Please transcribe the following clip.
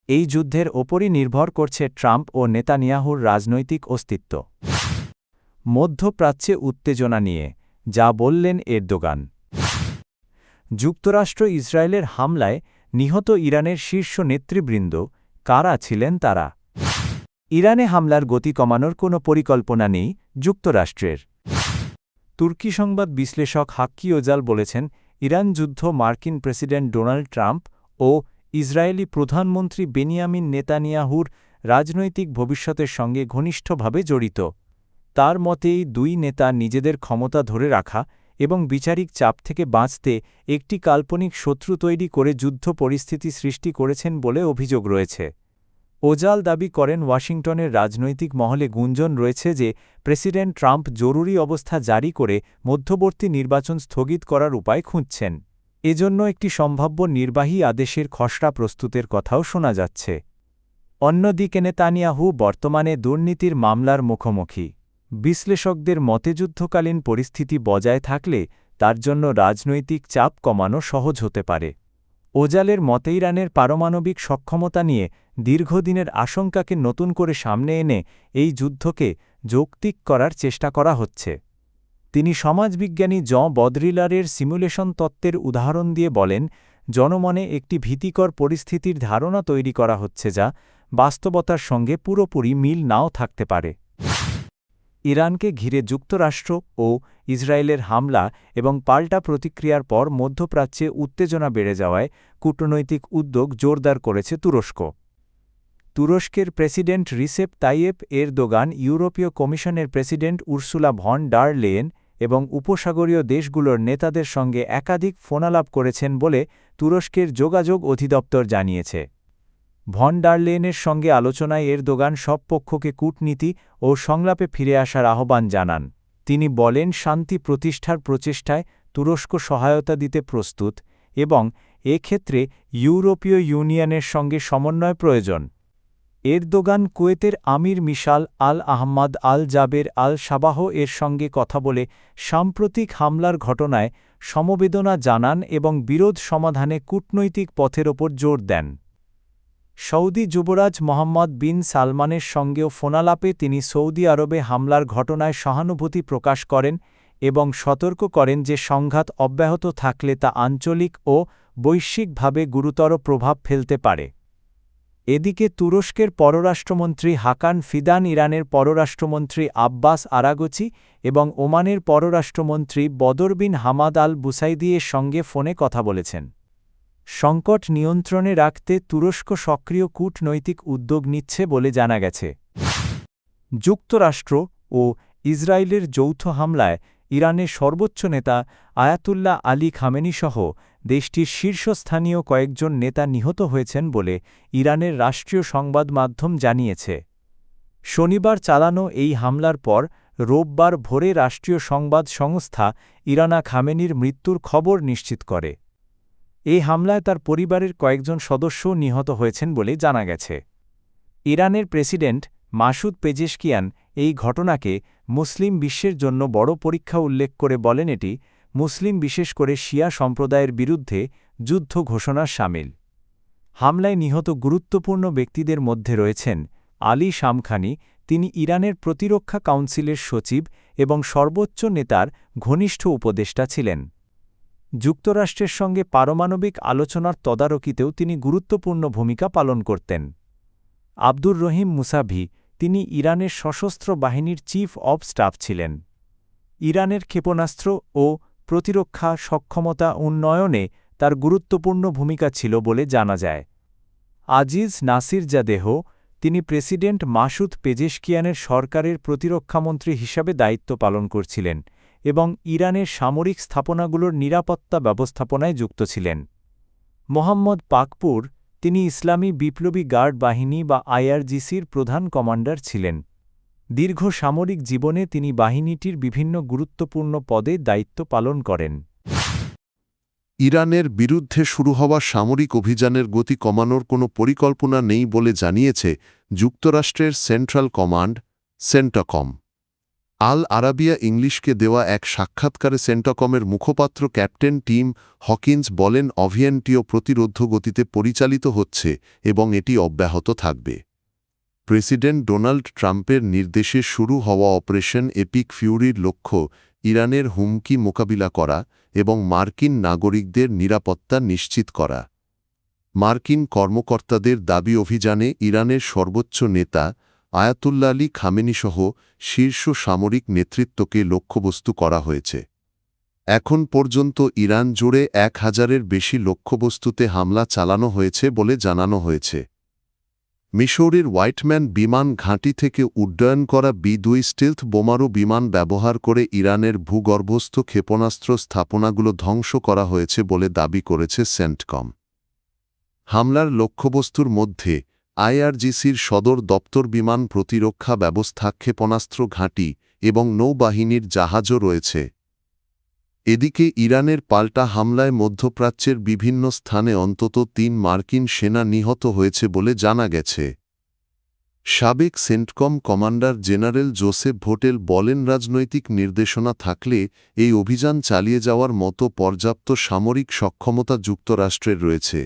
এই যুদ্ধের ওপরই নির্ভর করছে ট্রাম্প ও নেতানিয়াহুর রাজনৈতিক অস্তিত্ব। মধ্যপ্রাচ্যে উত্তেজনা নিয়ে যা বললেন এরদোগান। যুক্তরাষ্ট্র ইসরায়েলের হামলায় নিহত ইরানের শীর্ষ নেতৃবৃন্দ কারা ছিলেন তারা? ইরানে হামলার গতি কমানোর কোনো পরিকল্পনা নেই যুক্তরাষ্ট্রের। তুর্কি সংবাদ বিশ্লেষক হাক্কি ওজাল বলেছেন, ইরান যুদ্ধ মার্কিন প্রেসিডেন্ট ডোনাল্ড ট্রাম্প ও ইসরায়েলি প্রধানমন্ত্রী বেনিয়ামিন নেতানিয়াহুর রাজনৈতিক ভবিষ্যতের সঙ্গে ঘনিষ্ঠভাবে জড়িত। তার মতে এই দুই নেতা নিজেদের ক্ষমতা ধরে রাখা এবং বিচারিক চাপ থেকে বাঁচতে একটি কাল্পনিক শত্রু তৈরি করে যুদ্ধ পরিস্থিতি সৃষ্টি করেছেন বলে অভিযোগ রয়েছে। ওজাল দাবি করেন, ওয়াশিংটনের রাজনৈতিক মহলে গুঞ্জন রয়েছে যে প্রেসিডেন্ট ট্রাম্প জরুরি অবস্থা জারি করে মধ্যবর্তী নির্বাচন স্থগিত করার উপায় খুঁজছেন। এজন্য একটি সম্ভাব্য নির্বাহী আদেশের খসড়া প্রস্তুতের কথাও শোনা যাচ্ছে। অন্যদিকে নেতানিয়াহু বর্তমানে দুর্নীতির মামলার মুখোমুখি। বিশ্লেষকদের মতে যুদ্ধকালীন পরিস্থিতি বজায় থাকলে তার জন্য রাজনৈতিক চাপ কমানো সহজ হতে পারে। ওজালের মতে ইরানের পারমাণবিক সক্ষমতা নিয়ে দীর্ঘদিনের আশঙ্কাকে নতুন করে সামনে এনে এই যুদ্ধকে যৌক্তিক করার চেষ্টা করা হচ্ছে। তিনি সমাজবিজ্ঞানী বদ্রিলারের সিমুলেশন তত্ত্বের উদাহরণ দিয়ে বলেন, জনমনে একটি ভীতিকর পরিস্থিতির ধারণা তৈরি করা হচ্ছে যা বাস্তবতার সঙ্গে পুরোপুরি মিল নাও থাকতে পারে। ইরানকে ঘিরে যুক্তরাষ্ট্র ও ইসরায়েলের হামলা এবং পাল্টা প্রতিক্রিয়ার পর মধ্যপ্রাচ্যে উত্তেজনা বেড়ে যাওয়ায় কূটনৈতিক উদ্যোগ জোরদার করেছে তুরস্ক। তুরস্কের প্রেসিডেন্ট রিসেপ তাইয়েপ এরদোগান ইউরোপীয় কমিশনের president Ursula von der Leyen এবং উপসাগরীয় দেশগুলোর নেতাদের সঙ্গে একাধিক ফোনালাপ করেছেন বলে তুরস্কের যোগাযোগ অধিদপ্তর জানিয়েছে। ভন ডার লেয়েনের সঙ্গে আলোচনায় এরদোগান সব পক্ষকে কূটনীতি ও সংলাপে ফিরে আসার আহ্বান জানান। তিনি বলেন, শান্তি প্রতিষ্ঠার প্রচেষ্টায় তুরস্ক সহায়তা দিতে প্রস্তুত এবং এক্ষেত্রে ইউরোপীয় ইউনিয়নের সঙ্গে সমন্বয় প্রয়োজন। এরদোগান কুয়েতের আমির মিশাল আল আহমাদ আল জাবের আল সাবাহ এর সঙ্গে কথা বলে সাম্প্রতিক হামলার ঘটনায় সমবেদনা জানান এবং বিরোধ সমাধানে কূটনৈতিক পথের ওপর জোর দেন। সৌদি যুবরাজ মোহাম্মদ বিন সালমানের সঙ্গেও ফোনালাপে তিনি সৌদি আরবে হামলার ঘটনায় সহানুভূতি প্রকাশ করেন এবং সতর্ক করেন যে সংঘাত অব্যাহত থাকলে তা আঞ্চলিক ও বৈশ্বিকভাবে গুরুতর প্রভাব ফেলতে পারে। এদিকে তুরস্কের পররাষ্ট্রমন্ত্রী হাকান ফিদান ইরানের পররাষ্ট্রমন্ত্রী আব্বাস আরাগচি এবং ওমানের পররাষ্ট্রমন্ত্রী বদর বিন হামাদ আল বুসাইদিয়ের সঙ্গে ফোনে কথা বলেছেন। সংকট নিয়ন্ত্রণে রাখতে তুরস্ক সক্রিয় কূটনৈতিক উদ্যোগ নিচ্ছে বলে জানা গেছে। যুক্তরাষ্ট্র ও ইসরায়েলের যৌথ হামলায় ইরানের সর্বোচ্চ নেতা আয়াতুল্লাহ আলী খামেনিসহ দেশটির শীর্ষস্থানীয় কয়েকজন নেতা নিহত হয়েছেন বলে ইরানের রাষ্ট্রীয় সংবাদ মাধ্যম জানিয়েছে। শনিবার চালানো এই হামলার পর রোববার ভোরে রাষ্ট্রীয় সংবাদ সংস্থা ইরানা খামেনির মৃত্যুর খবর নিশ্চিত করে। এই হামলায় তার পরিবারের কয়েকজন সদস্যও নিহত হয়েছেন বলে জানা গেছে। ইরানের প্রেসিডেন্ট মাসুদ পেজেশকিয়ান এই ঘটনাকে মুসলিম বিশ্বের জন্য বড় পরীক্ষা উল্লেখ করে বলেন, এটি মুসলিম বিশেষ করে শিয়া সম্প্রদায়ের বিরুদ্ধে যুদ্ধ ঘোষণার শামিল। হামলায় নিহত গুরুত্বপূর্ণ ব্যক্তিদের মধ্যে রয়েছেন আলী শামখানি, তিনি ইরানের প্রতিরক্ষা কাউন্সিলের সচিব এবং সর্বোচ্চ নেতার ঘনিষ্ঠ উপদেষ্টা ছিলেন। যুক্তরাষ্ট্রের সঙ্গে পারমাণবিক আলোচনার তদারকিতেও তিনি গুরুত্বপূর্ণ ভূমিকা পালন করতেন। আব্দুর রহিম মুসাভি, তিনি ইরানের সশস্ত্র বাহিনীর চিফ অব স্টাফ ছিলেন। ইরানের ক্ষেপণাস্ত্র ও প্রতিরক্ষা সক্ষমতা উন্নয়নে তার গুরুত্বপূর্ণ ভূমিকা ছিল বলে জানা যায়। আজিজ নাসিরজাদেহ, তিনি প্রেসিডেন্ট মাসুদ পেজেশকিয়ানের সরকারের প্রতিরক্ষামন্ত্রী হিসাবে দায়িত্ব পালন করছিলেন এবং ইরানের সামরিক স্থাপনাগুলোর নিরাপত্তা ব্যবস্থাপনায় যুক্ত ছিলেন। মোহাম্মদ পাকপুর, তিনি ইসলামী বিপ্লবী গার্ড বাহিনী বা আইআরজিসির প্রধান কমান্ডার ছিলেন। দীর্ঘ সামরিক জীবনে তিনি বাহিনীটির বিভিন্ন গুরুত্বপূর্ণ পদে দায়িত্ব পালন করেন। ইরানের বিরুদ্ধে শুরু হওয়া সামরিক অভিযানের গতি কমানোর কোনো পরিকল্পনা নেই বলে জানিয়েছে যুক্তরাষ্ট্রের সেন্ট্রাল কমান্ড, সেন্টাকম। আল আরাবিয়া ইংলিশকে দেওয়া এক সাক্ষাৎকারে সেন্টকমের মুখপাত্র ক্যাপ্টেন টিম হকিন্স বলেন, অভিযানটিও প্রতিরোধ গতিতে পরিচালিত হচ্ছে এবং এটি অব্যাহত থাকবে। প্রেসিডেন্ট ডোনাল্ড ট্রাম্পের নির্দেশে শুরু হওয়া অপারেশন এপিক ফিউরির লক্ষ্য ইরানের হুমকি মোকাবিলা করা এবং মার্কিন নাগরিকদের নিরাপত্তা নিশ্চিত করা। মার্কিন কর্মকর্তাদের দাবি, অভিযানে ইরানের সর্বোচ্চ নেতা আয়াতুল্লাহ আলী খামেনিসহ শীর্ষ সামরিক নেতৃত্বকে লক্ষ্যবস্তু করা হয়েছে। এখন পর্যন্ত ইরান জুড়ে 1000-এর বেশি লক্ষ্যবস্তুতে হামলা চালানো হয়েছে বলে জানানো হয়েছে। মিসৌরির হোয়াইটম্যান বিমান ঘাঁটি থেকে উড্ডয়ন করা B-2 স্টিলথ বোমারু বিমান ব্যবহার করে ইরানের ভূগর্ভস্থ ক্ষেপণাস্ত্র স্থাপনাগুলো ধ্বংস করা হয়েছে বলে দাবি করেছে সেন্টকম। হামলার লক্ষ্যবস্তুর মধ্যে IRGCর সদর দপ্তর, বিমান প্রতিরক্ষা ব্যবস্থা, ক্ষেপণাস্ত্র ঘাঁটি এবং নৌবাহিনীর জাহাজও রয়েছে। এদিকে ইরানের পাল্টা হামলায় মধ্যপ্রাচ্যের বিভিন্ন স্থানে অন্তত 3 মার্কিন সেনা নিহত হয়েছে বলে জানা গেছে। সাবেক CENTCOM commander general Joseph Votel বলেন, রাজনৈতিক নির্দেশনা থাকলে এই অভিযান চালিয়ে যাওয়ার মতো পর্যাপ্ত সামরিক সক্ষমতা যুক্তরাষ্ট্রের রয়েছে।